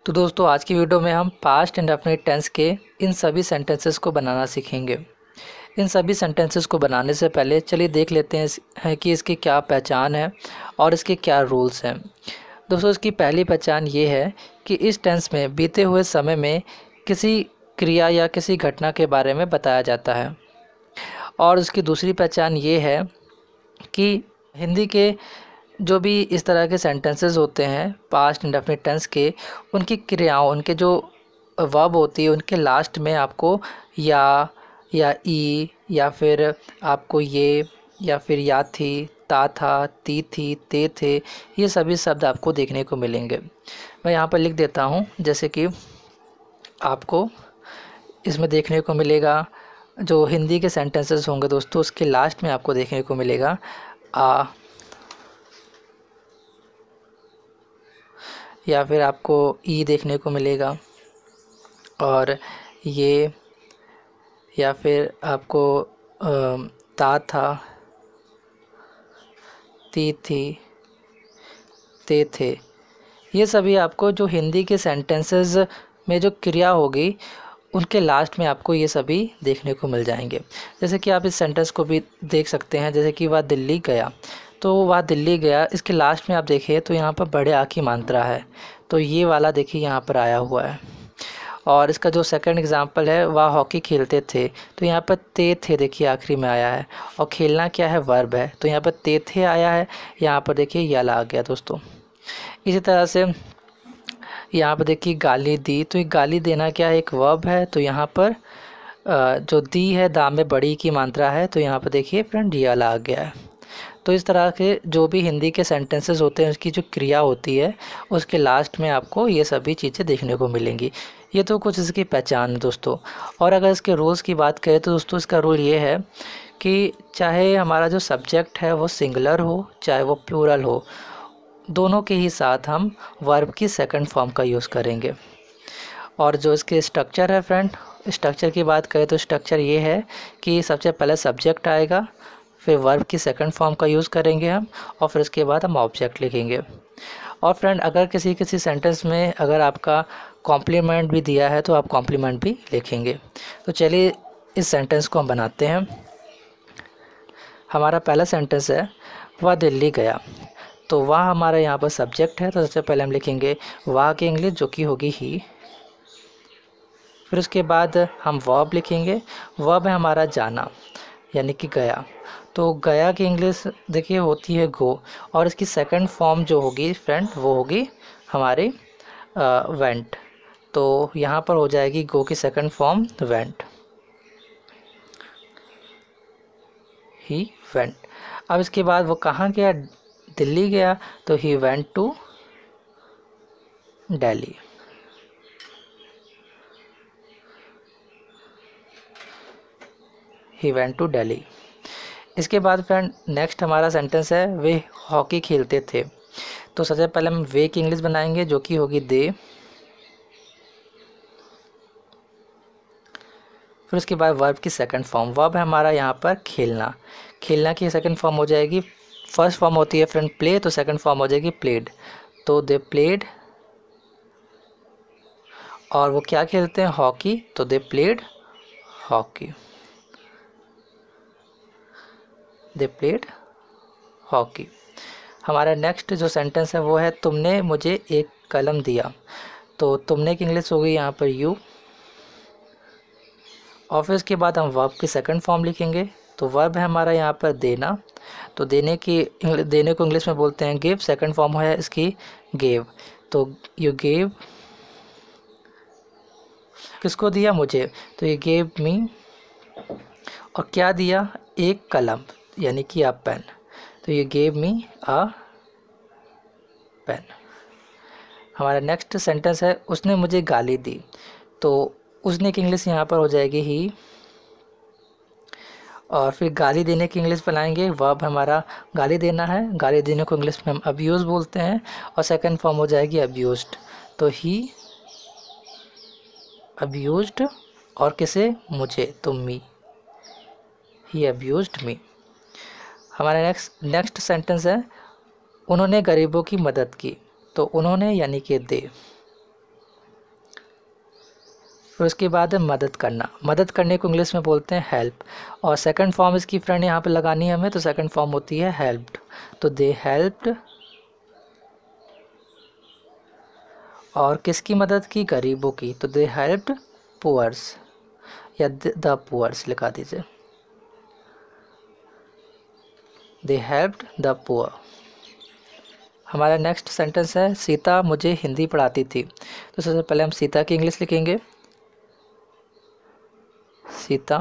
तो दोस्तों आज की वीडियो में हम पास्ट इंडेफिनिट टेंस के इन सभी सेंटेंसेस को बनाना सीखेंगे। इन सभी सेंटेंसेस को बनाने से पहले चलिए देख लेते हैं कि इसकी क्या पहचान है और इसके क्या रूल्स हैं। दोस्तों इसकी पहली पहचान ये है कि इस टेंस में बीते हुए समय में किसी क्रिया या किसी घटना के बारे में बताया जाता है। और उसकी दूसरी पहचान ये है कि हिंदी के जो भी इस तरह के सेंटेंसेस होते हैं पास्ट इंडेफिनिट टेंस के, उनकी क्रियाओं, उनके जो वर्ब होती है उनके लास्ट में आपको या ई या फिर आपको ये या फिर या थी, ता था, ती थी, ते थे, ये सभी शब्द आपको देखने को मिलेंगे। मैं यहाँ पर लिख देता हूँ, जैसे कि आपको इसमें देखने को मिलेगा जो हिंदी के सेंटेंसेस होंगे दोस्तों, उसके लास्ट में आपको देखने को मिलेगा आ, या फिर आपको ई देखने को मिलेगा, और ये या फिर आपको ता था, ती थी, ते थे। ये सभी आपको जो हिंदी के सेंटेंसेस में जो क्रिया होगी उनके लास्ट में आपको ये सभी देखने को मिल जाएंगे। जैसे कि आप इस सेंटेंस को भी देख सकते हैं, जैसे कि वह दिल्ली गया, तो वह दिल्ली गया, इसके लास्ट में आप देखिए तो यहाँ पर बड़े आ की मात्रा है, तो ये वाला देखिए यहाँ पर आया हुआ है। और इसका जो सेकंड एग्जांपल है, वह हॉकी खेलते थे, तो यहाँ पर ते थे देखिए आखिरी में आया है, और खेलना क्या है, वर्ब है, तो यहाँ पर ते थे आया है, यहाँ पर देखिए यल आ गया दोस्तों। इसी तरह से यहाँ पर देखिए गाली दी, तो ये गाली देना क्या है, एक वर्ब है, तो यहाँ पर जो दी है दा में बड़ी की मात्रा है, तो यहाँ पर देखिए फ्रेंड यल आ गया है। तो इस तरह के जो भी हिंदी के सेंटेंसेस होते हैं उसकी जो क्रिया होती है उसके लास्ट में आपको ये सभी चीज़ें देखने को मिलेंगी। ये तो कुछ इसकी पहचान है दोस्तों। और अगर इसके रूल्स की बात करें तो दोस्तों इसका रूल ये है कि चाहे हमारा जो सब्जेक्ट है वो सिंगुलर हो चाहे वो प्लूरल हो, दोनों के ही साथ हम वर्ब की सेकंड फॉर्म का यूज़ करेंगे। और जो इसके स्ट्रक्चर है फ्रेंड, स्ट्रक्चर की बात करें तो स्ट्रक्चर ये है कि सबसे पहले सब्जेक्ट आएगा, फिर वर्ब की सेकंड फॉर्म का यूज़ करेंगे हम, और फिर उसके बाद हम ऑब्जेक्ट लिखेंगे। और फ्रेंड अगर किसी सेंटेंस में अगर आपका कॉम्प्लीमेंट भी दिया है तो आप कॉम्प्लीमेंट भी लिखेंगे। तो चलिए इस सेंटेंस को हम बनाते हैं। हमारा पहला सेंटेंस है वह दिल्ली गया, तो वह हमारा यहाँ पर सब्जेक्ट है, तो सबसे पहले हम लिखेंगे वह की इंग्लिश जो कि होगी ही। फिर उसके बाद हम वर्ब लिखेंगे, वर्ब है हमारा जाना यानी कि गया, तो गया की इंग्लिश देखिए होती है गो, और इसकी सेकंड फॉर्म जो होगी फ्रेंड वो होगी हमारी वेंट, तो यहाँ पर हो जाएगी गो की second form went, he went. अब इसके बाद वो कहाँ गया, दिल्ली गया, तो he went to Delhi. He went to Delhi. इसके बाद फ्रेंड नेक्स्ट हमारा सेंटेंस है वे हॉकी खेलते थे, तो सबसे पहले हम वे की इंग्लिश बनाएंगे जो कि होगी दे। फिर उसके बाद वर्ब की सेकंड फॉर्म, वर्ब है हमारा यहाँ पर खेलना, खेलना की सेकंड फॉर्म हो जाएगी, फर्स्ट फॉर्म होती है फ्रेंड प्ले, तो सेकंड फॉर्म हो जाएगी प्लेड, तो दे प्लेड। और वो क्या खेलते हैं, हॉकी, तो they played hockey, they played hockey. हमारा नेक्स्ट जो सेंटेंस है वो है तुमने मुझे एक कलम दिया, तो तुमने की इंग्लिश होगी यहाँ पर यू। और फिर उसके बाद हम वर्ब की सेकंड फॉर्म लिखेंगे, तो वर्ब है हमारा यहाँ पर देना, तो देने को इंग्लिश में बोलते हैं गिव, सेकंड फॉर्म है इसकी गेव, तो यू गेव। किसको दिया, मुझे, तो ये गेव मी। और क्या दिया, एक कलम यानी कि अ पेन, तो ये गेव मी अ पेन। हमारा नेक्स्ट सेंटेंस है उसने मुझे गाली दी, तो उसने की इंग्लिश यहाँ पर हो जाएगी ही। और फिर गाली देने की इंग्लिश बनाएंगे, वर्ब हमारा गाली देना है, गाली देने को इंग्लिश में हम अब्यूज़ बोलते हैं, और सेकंड फॉर्म हो जाएगी अब्यूज्ड, तो ही अब्यूज्ड। और किसे, मुझे, तो मी, ही अब्यूज्ड मी। हमारा नेक्स्ट सेंटेंस है उन्होंने गरीबों की मदद की, तो उन्होंने यानी कि दे, फिर उसके बाद है मदद करना। मदद करने को इंग्लिश में बोलते हैं हेल्प, और सेकंड फॉर्म इसकी फ्रेंड यहाँ पे लगानी है हमें, तो सेकंड फॉर्म होती है हेल्प्ड। तो दे हेल्प्ड, और किसकी मदद की? गरीबों की, तो दे हेल्प्ड पुअर्स या द पुअर्स लिखा दीजिए, दे हेल्प्ड द पुअर। हमारा नेक्स्ट सेंटेंस है सीता मुझे हिंदी पढ़ाती थी। तो सबसे पहले हम सीता की इंग्लिश लिखेंगे, सीता,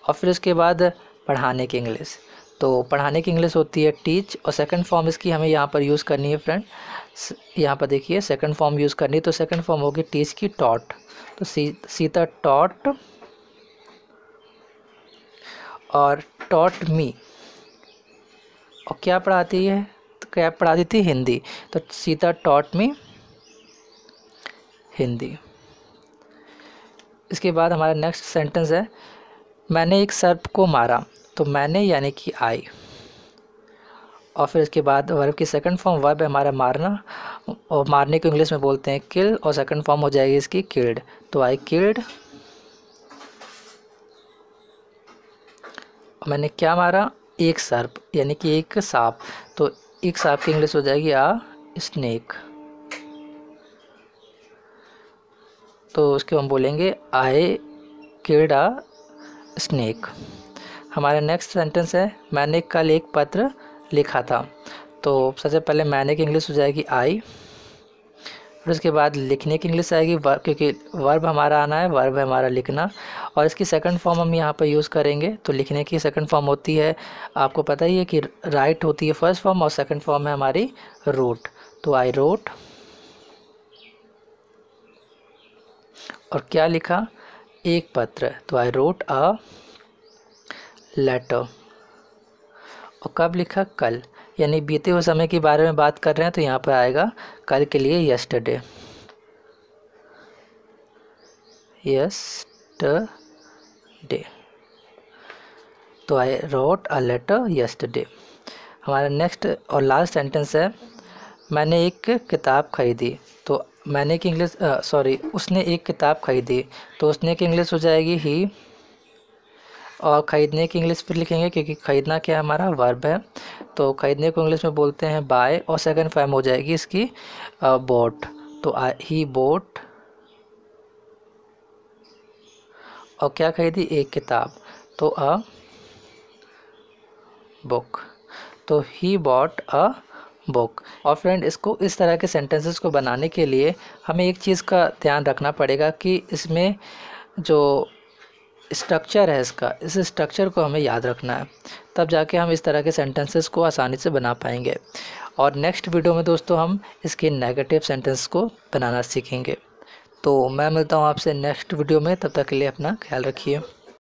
और फिर उसके बाद पढ़ाने की इंग्लिश। तो पढ़ाने की इंग्लिश होती है टीच, और सेकंड फॉर्म इसकी हमें यहाँ पर यूज़ करनी है फ्रेंड। यहाँ पर देखिए सेकंड फॉर्म यूज़ करनी है, तो सेकंड फॉर्म होगी टीच की टॉट। तो सीता टॉट, और टॉट मी, और क्या पढ़ाती है? तो क्या पढ़ाती थी? हिंदी। तो सीता टॉट मी हिंदी। इसके बाद हमारा नेक्स्ट सेंटेंस है मैंने एक सर्प को मारा। तो मैंने यानी कि आई, और फिर इसके बाद वर्ब की सेकंड फॉर्म वर्ब है हमारा मारना, और मारने को इंग्लिश में बोलते हैं किल, और सेकंड फॉर्म हो जाएगी इसकी किल्ड। तो आई किल्ड, मैंने क्या मारा? एक सर्प यानी कि एक सांप। तो एक सांप की इंग्लिश हो जाएगी आ स्नेक। तो उसके हम बोलेंगे आई किल्ड आ स्नेक। हमारा नेक्स्ट सेंटेंस है मैंने कल एक पत्र लिखा था। तो सबसे पहले मैंने की इंग्लिश हो जाएगी आई, फिर उसके बाद लिखने की इंग्लिश आएगी वर्ब, क्योंकि वर्ब हमारा आना है, वर्ब है हमारा लिखना, और इसकी सेकंड फॉर्म हम यहाँ पर यूज़ करेंगे। तो लिखने की सेकंड फॉर्म होती है, आपको पता ही है कि राइट होती है फर्स्ट फॉर्म, और सेकंड फॉर्म है हमारी रोट। तो आई रोट, और क्या लिखा? एक पत्र। तो आई रोट अ लेटर। और कब लिखा? कल, यानी बीते हुए समय के बारे में बात कर रहे हैं, तो यहाँ पर आएगा कल के लिए यस्टरडे, यस्टरडे। तो I wrote a letter yesterday. हमारा नेक्स्ट और लास्ट सेंटेंस है मैंने एक किताब खरीदी। तो मैंने की इंग्लिश उसने एक किताब खरीदी। तो उसने की इंग्लिश हो जाएगी ही, और ख़रीदने की इंग्लिश फिर लिखेंगे क्योंकि ख़रीदना क्या है? हमारा वर्ब है। तो ख़रीदने को इंग्लिश में बोलते हैं बाय, और सेकंड फॉर्म हो जाएगी इसकी बोट। तो ही बोट, और क्या खरीदी? एक किताब। तो अ बुक। तो ही बॉट अ बुक। और फ्रेंड इसको इस तरह के सेंटेंसेस को बनाने के लिए हमें एक चीज़ का ध्यान रखना पड़ेगा कि इसमें जो स्ट्रक्चर है इस स्ट्रक्चर को हमें याद रखना है, तब जाके हम इस तरह के सेंटेंसेस को आसानी से बना पाएंगे। और नेक्स्ट वीडियो में दोस्तों हम इसके नेगेटिव सेंटेंस को बनाना सीखेंगे। तो मैं मिलता हूँ आपसे नेक्स्ट वीडियो में, तब तक के लिए अपना ख्याल रखिए।